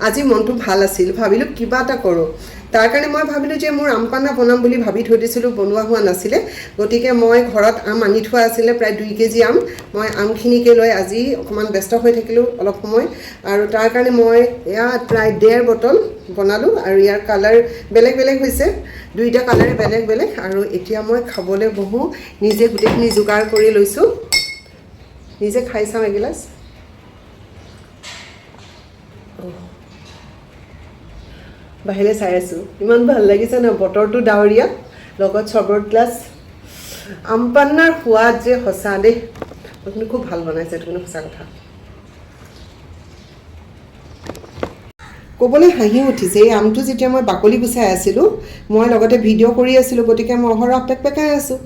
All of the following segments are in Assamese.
আজি মনটো ভাল আছিল ভাবিলোঁ কিবা এটা কৰোঁ তাৰ কাৰণে মই ভাবিলোঁ যে মোৰ আম পান্না বনাম বুলি ভাবি থৈ দিছিলোঁ বনোৱা হোৱা নাছিলে গতিকে মই ঘৰত আম আনি থোৱা আছিলে প্ৰায় 2 কেজি আম মই আমখিনিকে লৈ আজি অকণমান ব্যস্ত হৈ থাকিলোঁ অলপ সময় আৰু তাৰ কাৰণে মই ইয়াত প্ৰায় 1.5 বটল বনালোঁ আৰু ইয়াৰ কালাৰ বেলেগ বেলেগ হৈছে দুইটা কালাৰে বেলেগ বেলেগ আৰু এতিয়া মই খাবলৈ বহোঁ নিজে গোটেইখিনি যোগাৰ কৰি লৈছোঁ নিজে খাই চাওঁ এগিলাচ বাহিৰে চাই আছোঁ ইমান ভাল লাগিছে ন বতৰটো ডাৱৰীয়া লগত চৰ্বত গ্লাছ আম পান্নাৰ সোৱাদ যে সঁচা দেই আপুনি খুব ভাল বনাইছে এইটো কিন্তু সঁচা কথা ক'বলৈ হাঁহি উঠিছে এই আমটো যেতিয়া মই বাকলি গুচাই আছিলোঁ মই লগতে ভিডিঅ' কৰি আছিলোঁ গতিকে মই অহৰহ পেকপেকাই আছোঁ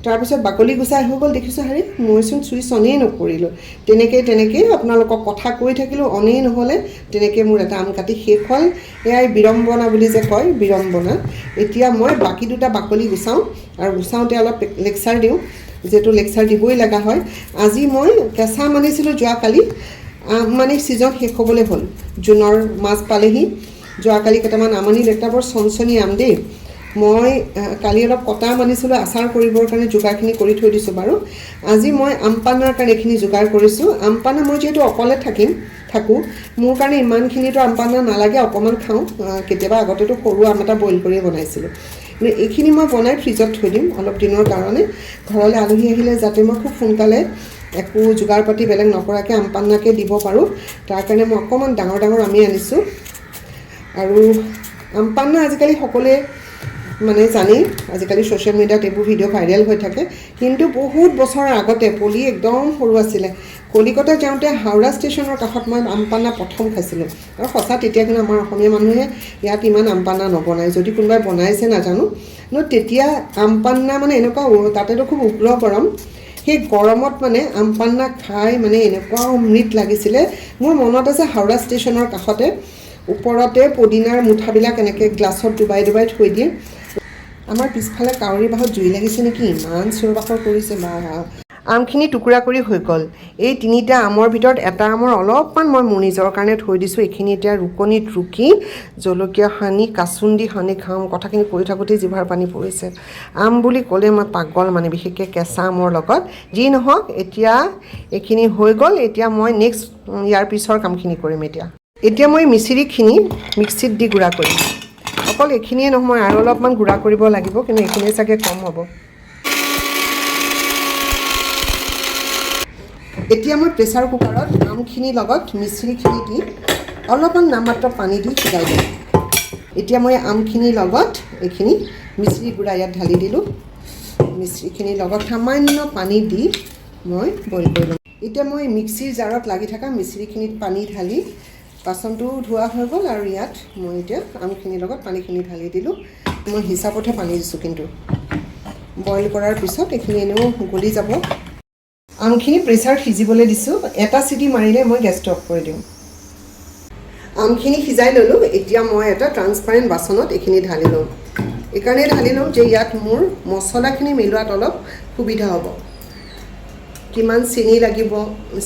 তাৰপিছত বাকলি গুচাই হৈ গ'ল দেখিছোঁ হাৰে মইচোন চুইচ অনেই নকৰিলোঁ তেনেকৈ আপোনালোকক কথা কৈ থাকিলোঁ অনেই নহ'লে তেনেকৈ মোৰ এটা আম কাটি শেষ হ'ল এয়াই বিড়ম্বনা বুলি যে কয় বিড়ম্বনা এতিয়া মই বাকী দুটা বাকলি গুচাওঁ আৰু গুচাওঁতে অলপ লেকচাৰ দিওঁ যিহেতু লেকচাৰ দিবই লগা হয় আজি মই কেঁচা মানিছিলোঁ যোৱাকালি মানে ছিজন শেষ হ'বলৈ হ'ল জুনৰ মাছ পালেহি যোৱাকালি কেইটামান আম আনিলোঁ এটা বৰ চনচনি আম দেই মই কালি অলপ কটা মানিছিলোঁ আচাৰ কৰিবৰ কাৰণে যোগাৰখিনি কৰি থৈ দিছোঁ বাৰু আজি মই আম পান্নাৰ কাৰণে এইখিনি যোগাৰ কৰিছোঁ আম পান্না মই যিহেতু অকলে থাকোঁ মোৰ কাৰণে ইমানখিনিতো আম পান্না নালাগে অকণমান খাওঁ কেতিয়াবা আগতেতো সৰু আম এটা বইল কৰিয়ে বনাইছিলোঁ কিন্তু এইখিনি মই বনাই ফ্ৰিজত থৈ দিম অলপ দিনৰ কাৰণে ঘৰলৈ আলহী আহিলে যাতে মই খুব সোনকালে একো যোগাৰ পাতি বেলেগ নকৰাকৈ আম পান্নাকে দিব পাৰোঁ তাৰ কাৰণে মই অকণমান ডাঙৰ আমি আনিছোঁ আৰু আম পান্না আজিকালি সকলোৱে মানে জানেই আজিকালি ছ'চিয়েল মিডিয়াত এইবোৰ ভিডিঅ' ভাইৰেল হৈ থাকে কিন্তু বহুত বছৰৰ আগতে পলি একদম সৰু আছিলে কলিকতা যাওঁতে হাওৰা ষ্টেচনৰ কাষত মই আম পান্না প্ৰথম খাইছিলোঁ আৰু সঁচা তেতিয়া কিন্তু আমাৰ অসমীয়া মানুহে ইয়াত ইমান আম পান্না নবনায় যদি কোনোবাই বনাইছে নাজানো কিন্তু তেতিয়া আম পান্না মানে এনেকুৱা তাতেতো খুব উগ্ৰ গৰম সেই গৰমত মানে আম পান্না খাই মানে এনেকুৱা অমৃত লাগিছিলে মোৰ মনত আছে হাওৰা ষ্টেচনৰ কাষতে ওপৰতে পদিনাৰ মুঠাবিলাক এনেকৈ গ্লাছত ডুবাই থৈ দিয়ে আমাৰ পিছফালে কাউৰী বাহত জুই লাগিছে নেকি ইমান চিঞৰ বাখৰ কৰিছে বা আমখিনি টুকুৰা কৰি হৈ গ'ল এই 3টা আমৰ ভিতৰত এটা আমৰ অলপমান মই মোৰ নিজৰ কাৰণে থৈ দিছোঁ এইখিনি এতিয়া ৰুকনিত ৰুকি জলকীয়া সানি কাচুন্দি সানি খাম কথাখিনি কৈ থাকোঁতেই জিভাৰ পানী পৰিছে আম বুলি ক'লে মই পাগল মানে বিশেষকৈ কেঁচা আমৰ লগত যি নহওক এতিয়া এইখিনি হৈ গ'ল এতিয়া মই নেক্সট ইয়াৰ পিছৰ কামখিনি কৰিম এতিয়া মই মিচিৰিখিনি মিক্সিত দি গুড়া কৰিম অকল এইখিনিয়ে নহয় মই আৰু অলপমান গুড়া কৰিব লাগিব কিন্তু এইখিনিয়ে চাগে কম হ'ব এতিয়া মই প্ৰেছাৰ কুকাৰত আমখিনিৰ লগত মিচিৰিখিনি দি অলপমান নামমাত্ৰ পানী দি সিজাই দিম এতিয়া মই আমখিনিৰ লগত এইখিনি মিচিৰি গুড়া ইয়াত ঢালি দিলোঁ মিচিৰিখিনিৰ লগত সামান্য পানী দি মই বইল কৰি ল'ম এতিয়া মই মিক্সিৰ জাৰত লাগি থকা মিচিৰিখিনিত পানী ঢালি বাচনটো ধোৱা হৈ গ'ল আৰু ইয়াত মই এতিয়া আমখিনিৰ লগত পানীখিনি ঢালি দিলোঁ মই হিচাপতহে পানী দিছোঁ কিন্তু বইল কৰাৰ পিছত এইখিনি এনেও গলি যাব আমখিনি প্ৰেছাৰ সিজিবলৈ দিছোঁ এটা চিটি মাৰিলে মই গেছটো অফ কৰি দিওঁ আমখিনি সিজাই ল'লোঁ এতিয়া মই এটা ট্ৰান্সপাৰেণ্ট বাচনত এইখিনি ঢালি ল'ম এইকাৰণে ঢালি ল'ম যে ইয়াত মোৰ মছলাখিনি মিলোৱাত অলপ সুবিধা হ'ব কিমান চেনি লাগিব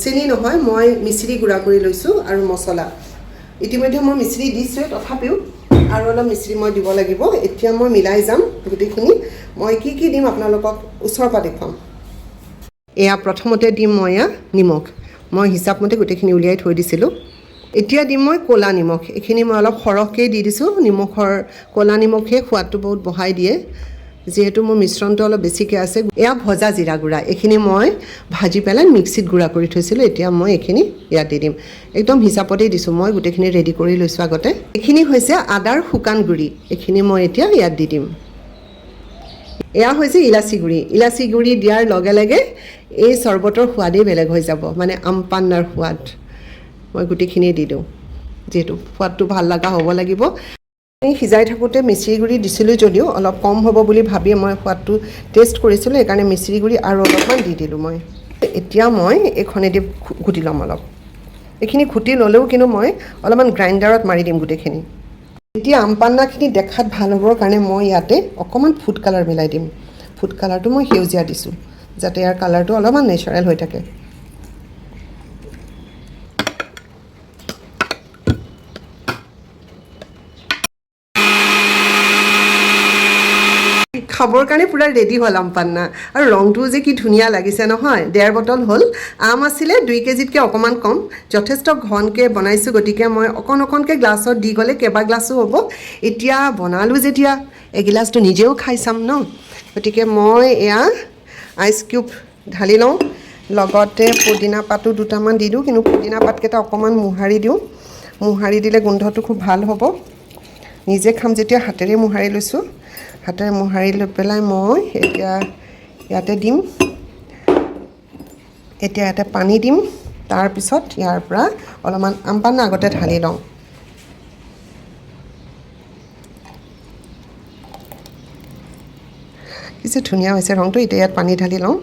চেনি নহয় মই মিচিৰি গুড়া কৰি লৈছোঁ আৰু মছলা ইতিমধ্যে মই মিচিৰি দিছোঁ তথাপিও আৰু অলপ মিচিৰি মই দিব লাগিব এতিয়া মই মিলাই যাম গোটেইখিনি মই কি দিম আপোনালোকক ওচৰৰ পৰা দেখুৱাম এয়া প্ৰথমতে দিম মই এয়া নিমখ মই হিচাপমতে গোটেইখিনি উলিয়াই থৈ দিছিলোঁ এতিয়া দিম মই ক'লা নিমখ এইখিনি মই অলপ সৰহকৈ দি দিছোঁ নিমখৰ ক'লা নিমখে সোৱাদটো বহুত বঢ়াই দিয়ে যিহেতু মোৰ মিশ্ৰণটো অলপ বেছিকৈ আছে এয়া ভজা জিৰা গুড়া এইখিনি মই ভাজি পেলাই মিক্সিত গুড়া কৰি থৈছিলোঁ এতিয়া মই এইখিনি ইয়াত দি দিম একদম হিচাপতেই দিছোঁ মই গোটেইখিনি ৰেডি কৰি লৈছোঁ আগতে এইখিনি হৈছে আদাৰ শুকান গুড়ি এইখিনি মই এতিয়া ইয়াত দি দিম এয়া হৈছে ইলাচি গুড়ি দিয়াৰ লগে লগে এই চৰ্বতৰ সোৱাদেই বেলেগ হৈ যাব মানে আম পান্নাৰ সোৱাদ মই গোটেইখিনিয়ে দি দিওঁ যিহেতু সোৱাদটো ভাল লগা হ'ব লাগিব সিজাই থাকোঁতে মিচিৰি গুড়ি দিছিলোঁ যদিও অলপ কম হ'ব বুলি ভাবি মই সোৱাদটো টেষ্ট কৰিছিলোঁ সেইকাৰণে মিচিৰি গুড়ি আৰু অলপমান দি দিলোঁ মই এতিয়া মই এইখনেদি ঘুটি ল'ম অলপ এইখিনি ঘুটি ল'লেও কিন্তু মই অলপমান গ্ৰাইণ্ডাৰত মাৰি দিম গোটেইখিনি এতিয়া আম পান্নাখিনি দেখাত ভাল হ'বৰ কাৰণে মই ইয়াতে অকণমান ফুড কালাৰ মিলাই দিম ফুড কালাৰটো মই সেউজীয়া দিছোঁ যাতে ইয়াৰ কালাৰটো অলপমান নেচাৰেল হৈ থাকে খাবৰ কাৰণে পূৰা ৰেডি হ'ল আমপান্না আৰু ৰংটোও যে কি ধুনীয়া লাগিছে নহয় 1.5 বটল হ'ল আম আছিলে 2 কেজিতকৈ অকণমান কম যথেষ্ট ঘনকৈ বনাইছোঁ গতিকে মই অকণকৈ গ্লাছত দি গ'লে কেইবা গ্লাছো হ'ব এতিয়া বনালোঁ যেতিয়া এগিলাচটো নিজেও খাই চাম ন গতিকে মই এয়া আইচ কিউব ঢালি লওঁ লগতে পুদিনা পাতো দুটামান দি দিওঁ কিন্তু পুদিনা পাতকেইটা অকণমান মোহাৰি দিওঁ মোহাৰি দিলে গোন্ধটো খুব ভাল হ'ব নিজে খাম যেতিয়া হাতেৰে মোহাৰি লৈছোঁ হাতেৰে মোহাৰি লৈ পেলাই মই এতিয়া ইয়াতে দিম এতিয়া ইয়াতে পানী দিম তাৰপিছত ইয়াৰ পৰা অলপমান আমপান্না আগতে ঢালি লওঁ কি যে ধুনীয়া হৈছে ৰংটো এতিয়া ইয়াত পানী ঢালি লওঁ